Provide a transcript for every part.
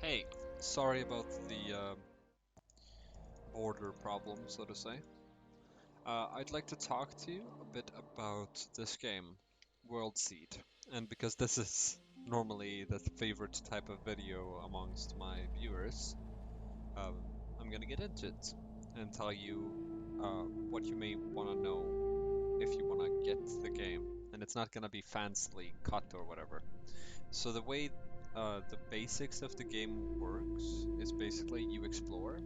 Hey, sorry about the border problem, so to say. I'd like to talk to you a bit about this game, World Seed. And because this is normally the favorite type of video amongst my viewers, um, I'm gonna get into it and tell you what you may want to know if you want to get the game. And it's not gonna be fancily cut or whatever. So the way the basics of the game works is basically you explore.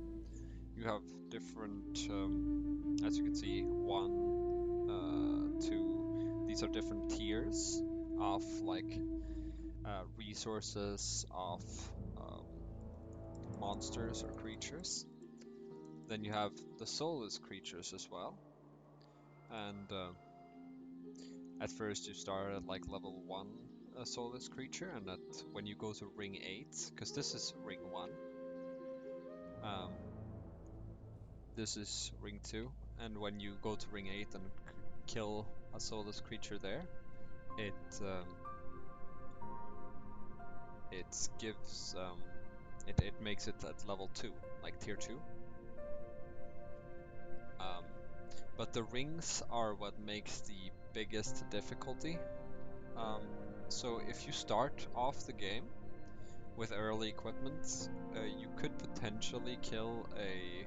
You have different, as you can see, one, two. These are different tiers of like resources of um, monsters or creatures. Then you have the soulless creatures as well. And at first you start at like level 1 soulless creature, and that when you go to ring 8, because this is ring 1, um, this is ring 2, and when you go to ring 8 and kill a soulless creature there, it it gives it makes it at level 2, like tier 2. Um, but the rings are what makes the biggest difficulty. Um, so if you start off the game with early equipment, you could potentially kill a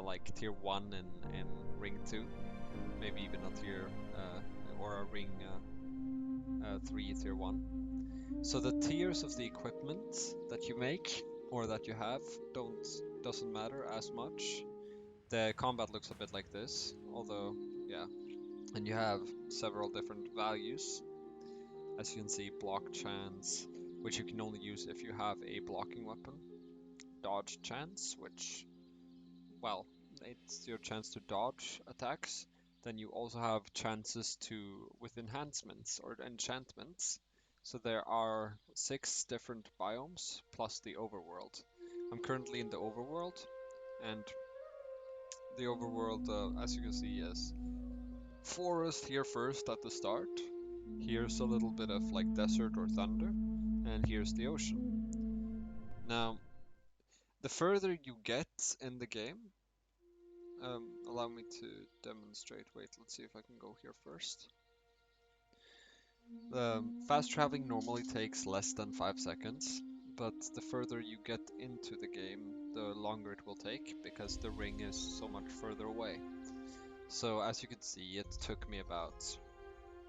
like tier 1 in ring 2, maybe even a tier or a ring 3 tier 1. So the tiers of the equipment that you make or that you have doesn't matter as much. The combat looks a bit like this, although yeah, and you have several different values. As you can see, block chance, which you can only use if you have a blocking weapon. Dodge chance, which, well, it's your chance to dodge attacks. Then you also have chances to with enhancements or enchantments. So there are 6 different biomes plus the overworld. I'm currently in the overworld, and the overworld, as you can see, is forest here first at the start. Here's a little bit of like desert or thunder, and here's the ocean. Now, the further you get in the game, allow me to demonstrate. Wait, let's see if I can go here first. Fast traveling normally takes less than 5 seconds, but the further you get into the game, the longer it will take because the ring is so much further away. So as you can see, it took me about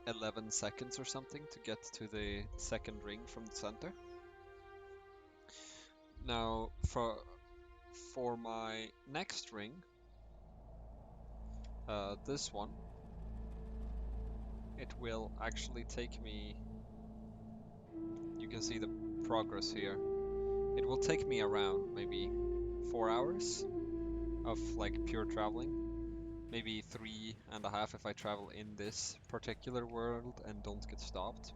11 seconds or something to get to the second ring from the center. Now for my next ring, this one, it will actually take me, you can see the progress here. It will take me around maybe 4 hours of like pure traveling. Maybe 3.5 if I travel in this particular world and don't get stopped.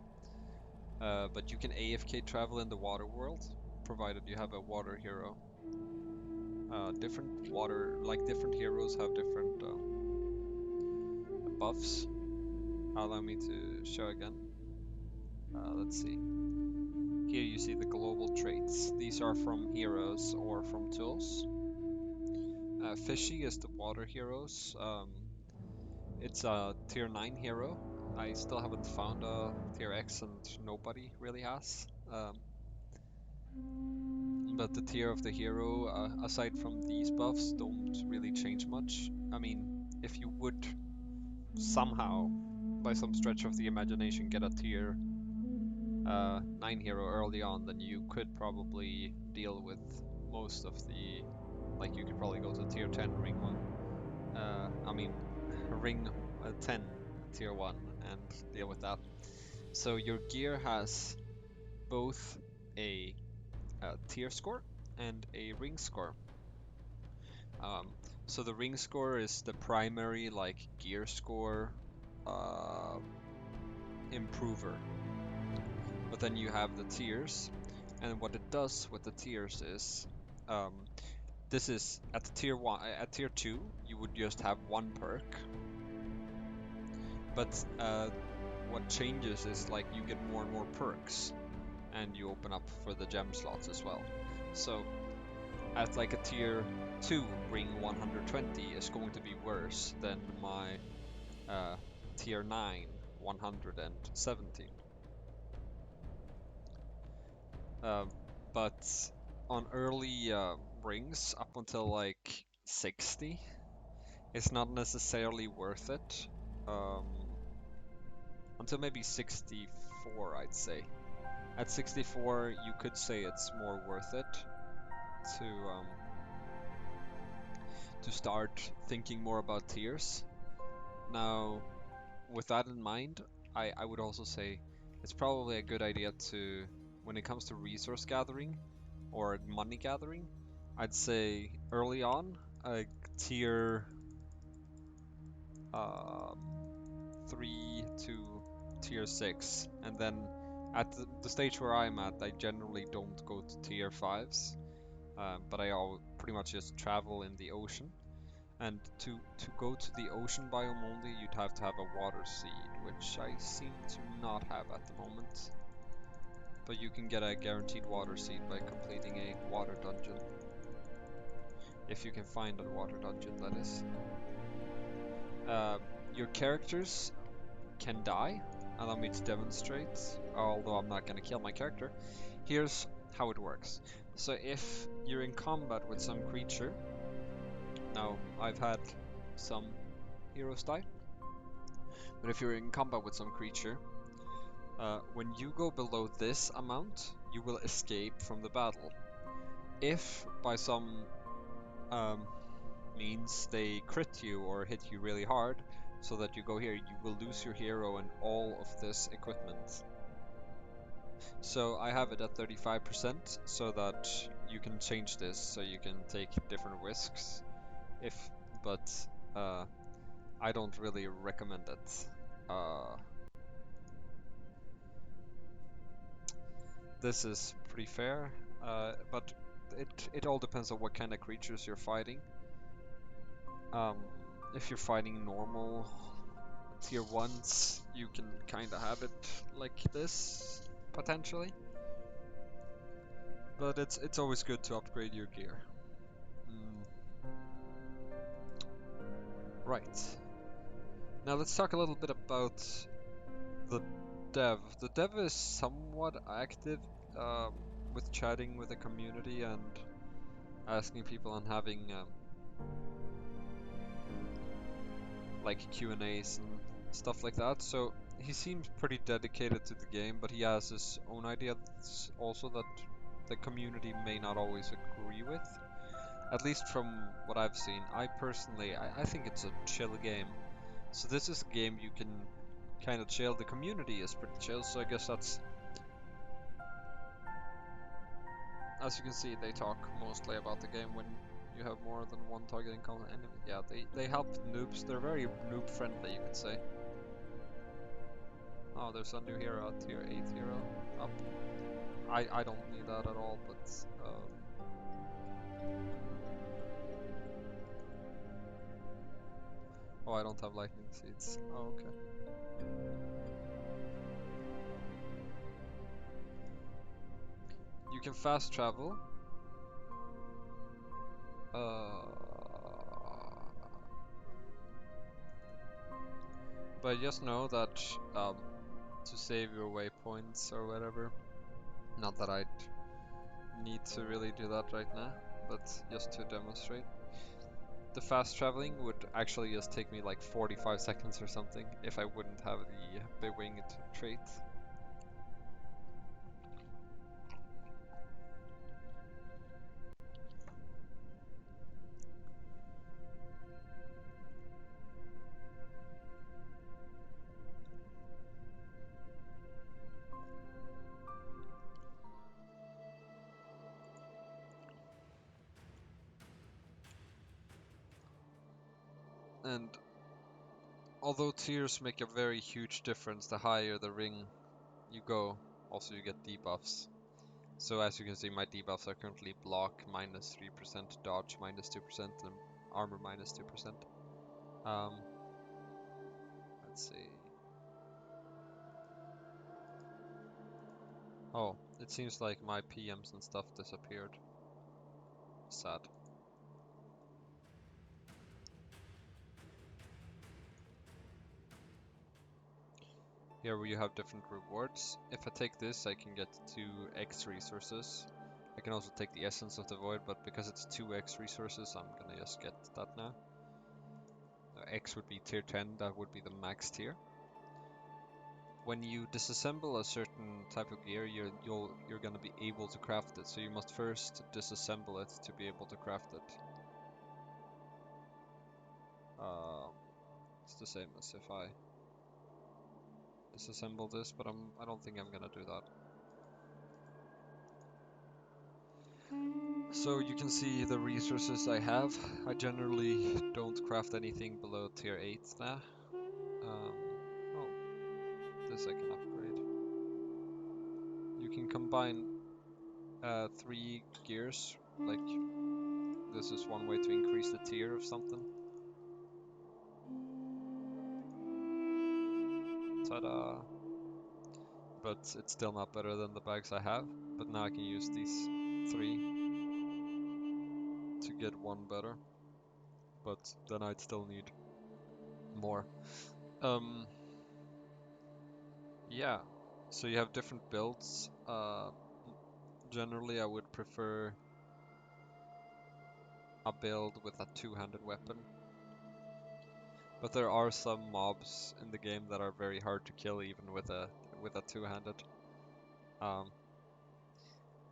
But you can AFK travel in the water world, provided you have a water hero. Different heroes have different buffs. Allow me to show again. Let's see. Here you see the global traits. These are from heroes or from tools. Fishy is the water heroes. It's a tier 9 hero. I still haven't found a tier X, and nobody really has. But the tier of the hero, aside from these buffs, don't really change much. I mean, if you would somehow, by some stretch of the imagination, get a tier 9 hero early on, then you could probably deal with most of the, like you could probably go to tier 10 ring 1. I mean, ring 10 tier 1 and deal with that. So your gear has both a tier score and a ring score. Um, so the ring score is the primary like gear score uh, improver. But then you have the tiers, and what it does with the tiers is, um, this is at tier 1, at tier 2, you would just have one perk. But what changes is like you get more and more perks. and you open up for the gem slots as well. So at like a tier 2 ring 120 is going to be worse than my tier 9 117. But on early rings up until like 60, it's not necessarily worth it. Until maybe 64, I'd say. At 64, you could say it's more worth it to start thinking more about tiers. Now, with that in mind, I would also say it's probably a good idea to, when it comes to resource gathering or money gathering, I'd say early on, tier 3 to tier 6, and then at the stage where I'm at, I generally don't go to tier 5s, but I pretty much just travel in the ocean. And to go to the ocean biome only, you'd have to have a water seed, which I seem to not have at the moment. But you can get a guaranteed water seed by completing a water dungeon. If you can find a water dungeon, that is. Your characters can die. Allow me to demonstrate, although I'm not going to kill my character. Here's how it works. So if you're in combat with some creature, now I've had some heroes die, but if you're in combat with some creature, when you go below this amount, you will escape from the battle. If by some means they crit you or hit you really hard, so that you go here, you will lose your hero and all of this equipment. So I have it at 35% so that you can change this, so you can take different risks. But I don't really recommend it. This is pretty fair, but it all depends on what kind of creatures you're fighting. If you're fighting normal tier 1s, you can kind of have it like this, potentially. But it's always good to upgrade your gear. Right. Now let's talk a little bit about the dev. The dev is somewhat active with chatting with the community and asking people and having like Q&As and stuff like that. So he seems pretty dedicated to the game, but he has his own ideas also that the community may not always agree with. At least from what I've seen. I personally, I think it's a chill game. So this is a game you can kind of chill. The community is pretty chill, so I guess that's... As you can see, they talk mostly about the game when you have more than one targeting enemy. Yeah, they help noobs. They're very noob friendly, you could say. Oh, there's a new hero, a tier 8 hero up. I don't need that at all, but oh, I don't have lightning seeds. Oh, okay. You can fast travel. But just know that to save your waypoints or whatever, not that I'd need to really do that right now, but just to demonstrate. The fast traveling would actually just take me like 45 seconds or something if I wouldn't have the winged trait. And although tiers make a very huge difference, the higher the ring you go, also you get debuffs. So as you can see, my debuffs are currently block minus 3%, dodge minus 2%, and armor minus 2%. Let's see. Oh, It seems like my PMs and stuff disappeared. Sad. Here you have different rewards. If I take this, I can get 2x resources. I can also take the Essence of the Void, but because it's 2x resources, I'm gonna just get that now. X would be tier 10, that would be the max tier. When you disassemble a certain type of gear, you're gonna be able to craft it. So you must first disassemble it to be able to craft it. It's the same as if I disassemble this, but I don't think I'm gonna do that. So you can see the resources I have. I generally don't craft anything below tier 8 now. Oh, this I can upgrade. You can combine 3 gears, like this is one way to increase the tier of something. Ta-da! But it's still not better than the bags I have. But now I can use these 3 to get 1 better. But then I'd still need more. Yeah, so you have different builds. Generally I would prefer a build with a two-handed weapon. But there are some mobs in the game that are very hard to kill even with a two-handed.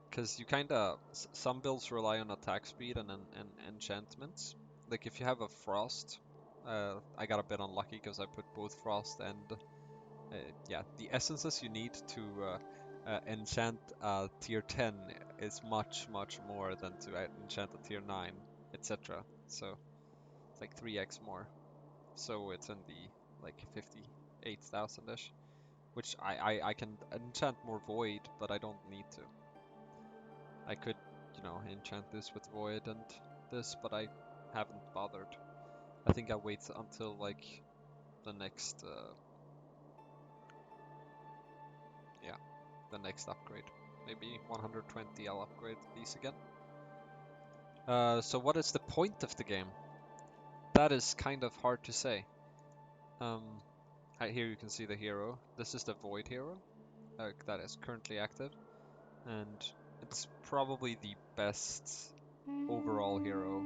Because you kinda some builds rely on attack speed and enchantments. Like if you have a frost, I got a bit unlucky because I put both frost and yeah, the essences you need to enchant tier 10 is much more than to enchant a tier 9, etc. So it's like 3x more. So it's in the like 58,000-ish, which I can enchant more void, but I don't need to. I could, you know, enchant this with void and this, but I haven't bothered. I think I'll wait until like the next yeah, the next upgrade. Maybe 120 I'll upgrade these again. So what is the point of the game? That is kind of hard to say. Here you can see the hero. This is the Void hero that is currently active, and it's probably the best overall hero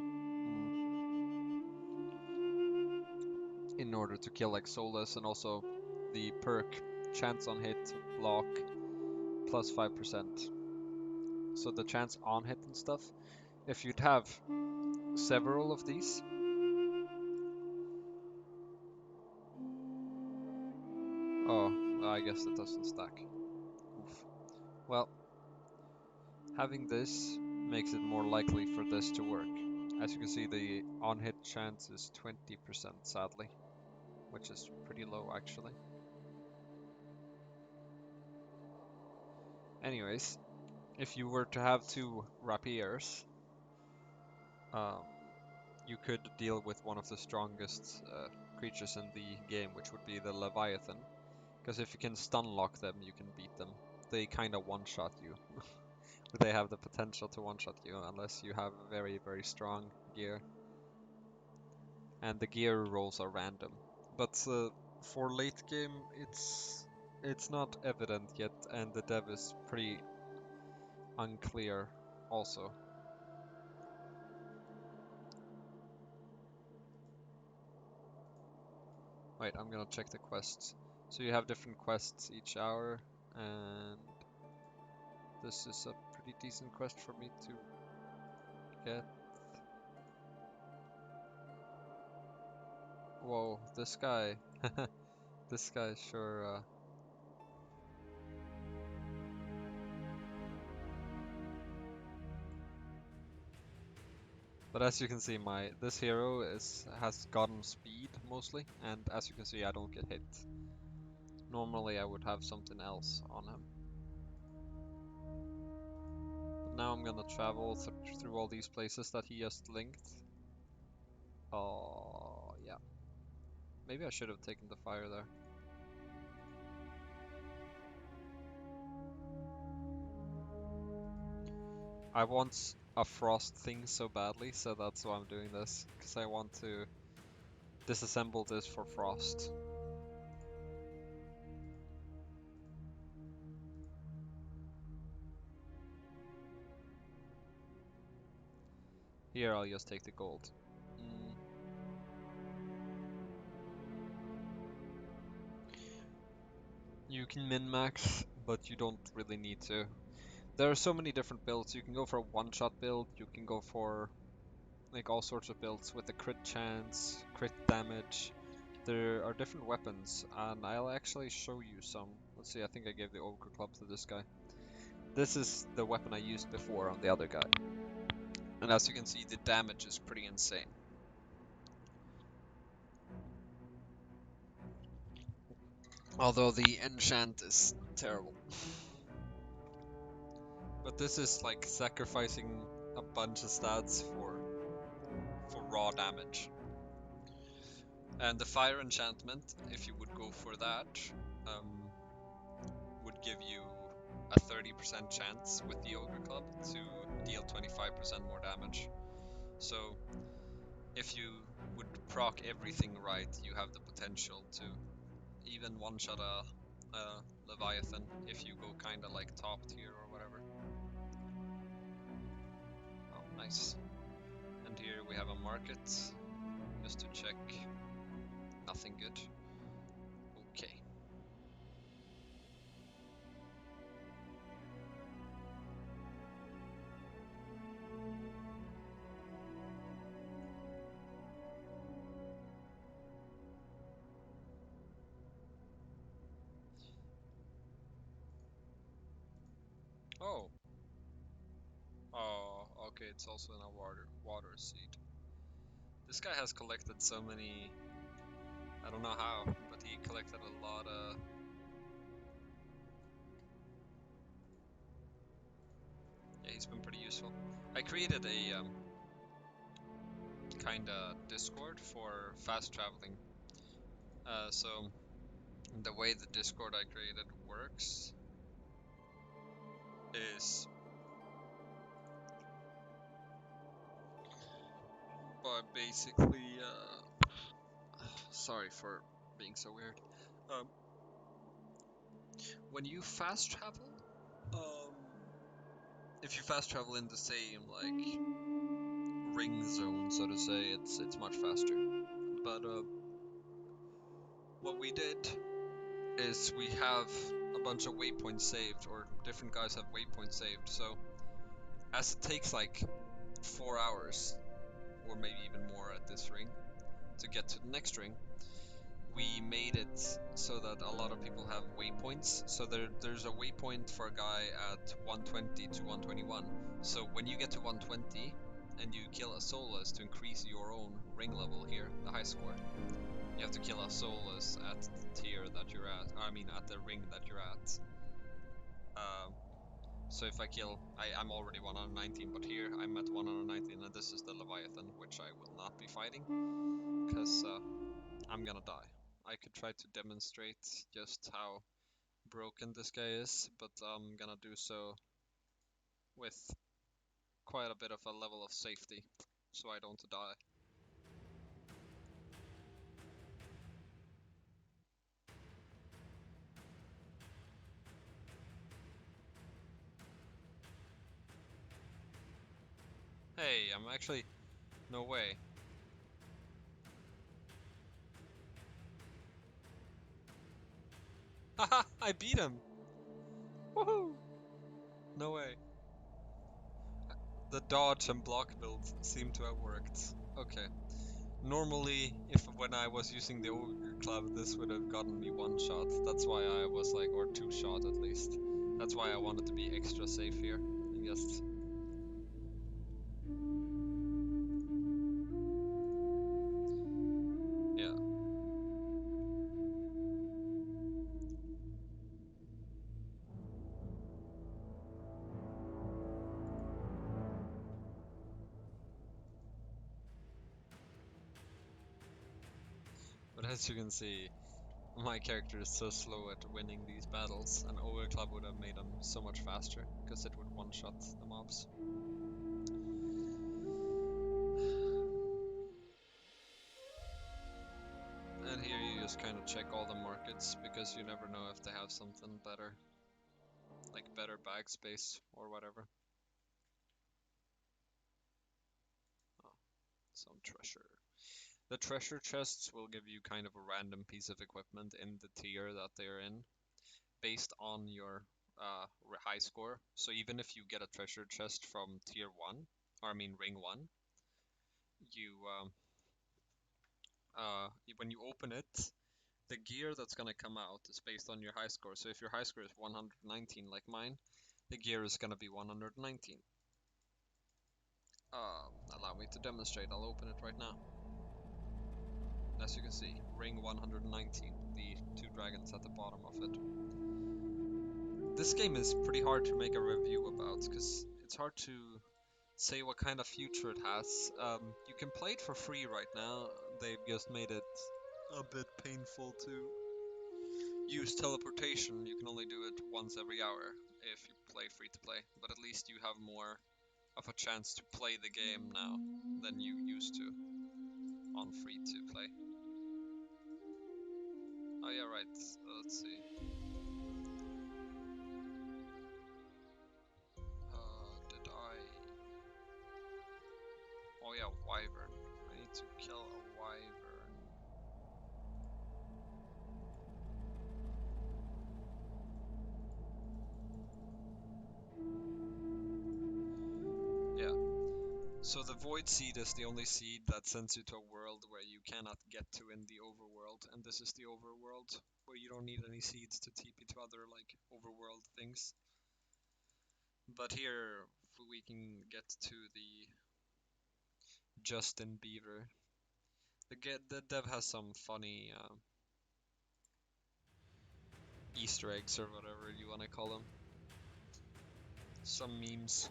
in order to kill like Soulless, and also the perk chance on hit block plus 5%. So the chance on hit and stuff, if you'd have several of these, oh, I guess it doesn't stack. Oof. Well, having this makes it more likely for this to work. As you can see, the on hit chance is 20%, sadly, which is pretty low actually. Anyways, if you were to have 2 rapiers, you could deal with one of the strongest creatures in the game, which would be the Leviathan. Because if you can stun lock them, you can beat them. They kind of one-shot you. They have the potential to one-shot you unless you have very strong gear. And the gear rolls are random. But for late game, it's not evident yet, and the dev is pretty unclear also. Wait, I'm gonna check the quests. So you have different quests each hour, and this is a pretty decent quest for me to get. Whoa, this guy. This guy sure But as you can see, this hero has gotten speed mostly, and as you can see, I don't get hit. Normally I would have something else on him. But now I'm gonna travel through all these places that he just linked. Oh, yeah. Maybe I should have taken the fire there. I want a frost thing so badly, so that's why I'm doing this, because I want to disassemble this for frost. Here I'll just take the gold. You can min-max, but you don't really need to. There are so many different builds. You can go for a one-shot build, you can go for like all sorts of builds with a crit chance, crit damage. There are different weapons, and I'll actually show you some. Let's see, I think I gave the Ogre Club to this guy. This is the weapon I used before on the other guy. And as you can see, the damage is pretty insane. Although the enchant is terrible. But this is like sacrificing a bunch of stats for raw damage. And the fire enchantment, if you would go for that, would give you a 30% chance with the Ogre Club to deal 25% more damage. So if you would proc everything right, you have the potential to even one-shot a Leviathan if you go kinda like top tier or whatever. Oh, nice. And here we have a market, just to check. Nothing good. Okay. Oh. Oh, okay, it's also in a water seed. This guy has collected so many, I don't know how, but he collected a lot of... Yeah, he's been pretty useful. I created a kinda Discord for fast traveling. So the way the Discord I created works is by basically, sorry for being so weird. When you fast travel, if you fast travel in the same like ring zone, so to say, it's much faster. But what we did is we have a bunch of waypoints saved, or different guys have waypoints saved. So as it takes like 4 hours, or maybe even more at this ring, to get to the next ring, we made it so that a lot of people have waypoints. So there's a waypoint for a guy at 120 to 121. So when you get to 120 and you kill a Soulless to increase your own ring level here, the high score, you have to kill a Soulless at the tier that you're at. I mean, at the ring that you're at. So if I kill, I'm already 119, but here I'm at 119, and this is the Leviathan, which I will not be fighting, because I'm gonna die. I could try to demonstrate just how broken this guy is, but I'm gonna do so with quite a bit of a level of safety, so I don't die. Hey, I'm actually... no way. Haha, I beat him! Woohoo! No way. The dodge and block build seemed to have worked. Okay. Normally, when I was using the Ogre Club, this would have gotten me one shot. That's why I was like, or two shot at least. That's why I wanted to be extra safe here. And just... yeah. But as you can see, my character is so slow at winning these battles, and Ogre Club would have made him so much faster, because it would one-shot the mobs. And here you just kind of check all the markets, because you never know if they have something better. Like better bag space or whatever. Oh, some treasure. The treasure chests will give you kind of a random piece of equipment in the tier that they're in, based on your high score. So even if you get a treasure chest from tier 1, or I mean ring 1, you when you open it, the gear that's gonna come out is based on your high score. So if your high score is 119 like mine, the gear is gonna be 119. Allow me to demonstrate. I'll open it right now. As you can see, ring 119, the 2 dragons at the bottom of it. This game is pretty hard to make a review about, because it's hard to say what kind of future it has. You can play it for free right now. They've just made it a bit painful to use teleportation. You can only do it once every hour if you play free to play, but at least you have more of a chance to play the game now than you used to on free to play. Oh yeah, right. Let's see. Did I? Oh yeah, wyvern. I need to kill a wyvern. Yeah. So the void seed is the only seed that sends you to a world where you cannot get to in the overworld, and this is the overworld where you don't need any seeds to TP to other like overworld things. But here we can get to the Justin Beaver. The dev has some funny Easter eggs or whatever you want to call them. Some memes.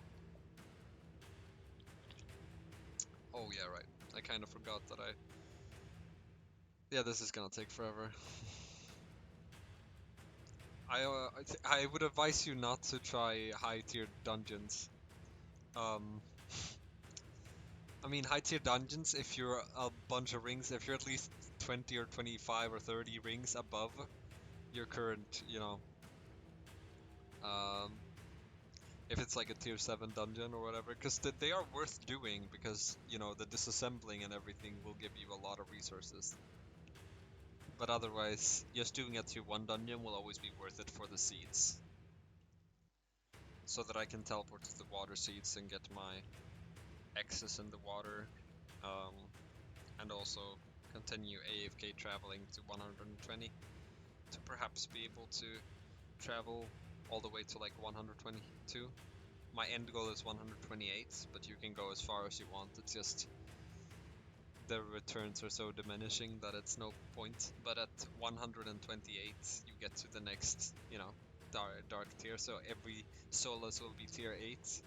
Oh yeah, right. I kind of forgot that Yeah, this is gonna take forever. I would advise you not to try high tier dungeons. Um, I mean high tier dungeons if you're a bunch of rings, if you're at least 20 or 25 or 30 rings above your current, um, if it's like a tier 7 dungeon or whatever, because they are worth doing, because, the disassembling and everything will give you a lot of resources. But otherwise, just doing a tier 1 dungeon will always be worth it for the seeds. So that I can teleport to the water seeds and get my X's in the water, and also continue AFK traveling to 120 to perhaps be able to travel all the way to like 122. My end goal is 128, but you can go as far as you want. It's just the returns are so diminishing that it's no point. But at 128, you get to the next, dark tier. So every Solus will be tier 8,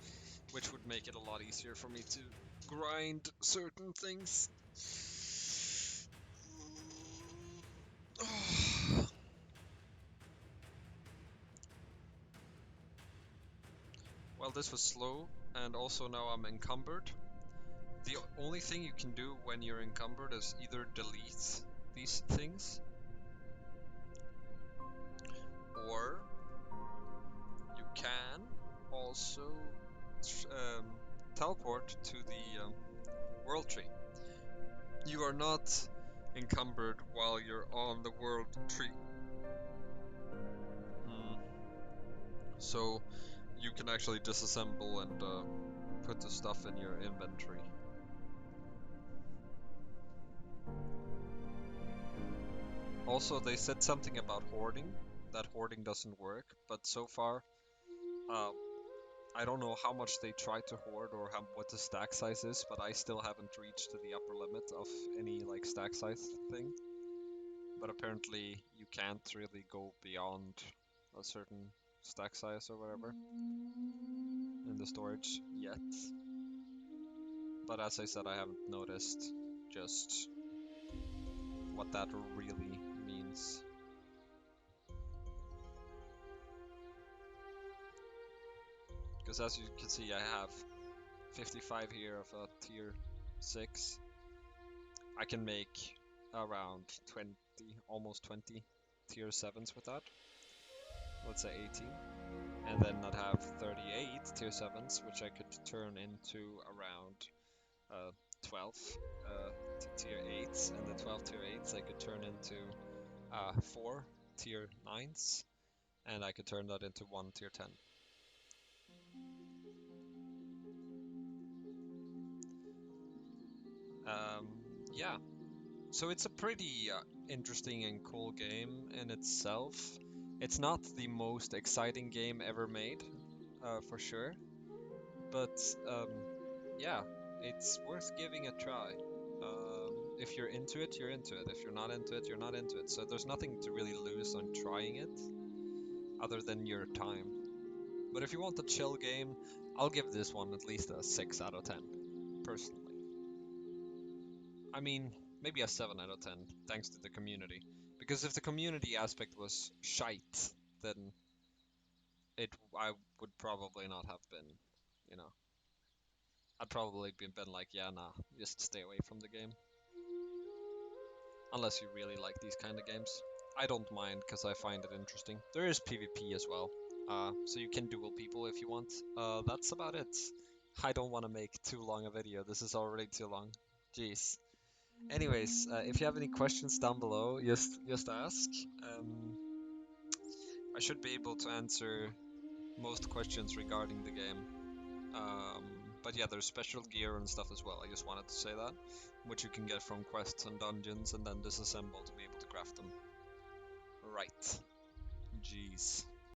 which would make it a lot easier for me to grind certain things. Well, this was slow, and also now I'm encumbered. The only thing you can do when you're encumbered is either delete these things, or you can also teleport to the world tree. You are not encumbered while you're on the world tree. So you can actually disassemble and put the stuff in your inventory. Also, they said something about hoarding, that hoarding doesn't work, but so far, I don't know how much they try to hoard or what the stack size is, but I still haven't reached to the upper limit of any like stack size thing. But apparently you can't really go beyond a certain stack size or whatever in the storage yet. But as I said, I haven't noticed just what that really means. because as you can see, I have 55 here of a tier 6. I can make around 20, almost 20 tier 7s with that. Let's say 18. And then I'd have 38 tier 7s, which I could turn into around 12 tier 8s, and the 12 tier 8s I could turn into 4 tier 9s, and I could turn that into 1 tier 10. Yeah, so it's a pretty interesting and cool game in itself. It's not the most exciting game ever made, for sure, but yeah, it's worth giving a try. If you're into it, you're into it. If you're not into it, you're not into it. So there's nothing to really lose on trying it, other than your time. But if you want a chill game, I'll give this one at least a 6 out of 10, personally. I mean, maybe a 7 out of 10, thanks to the community. Because if the community aspect was shite, then I would probably not have been, you know. I'd probably been like, yeah, nah, just stay away from the game. Unless you really like these kind of games. I don't mind, because I find it interesting. There is PvP as well, so you can duel people if you want. That's about it. I don't want to make too long a video, this is already too long. Jeez. Anyways, if you have any questions down below, just ask. I should be able to answer most questions regarding the game. Um, but yeah, there's special gear and stuff as well. I just wanted to say that, which you can get from quests and dungeons, and then disassemble to be able to craft them. Right. Jeez.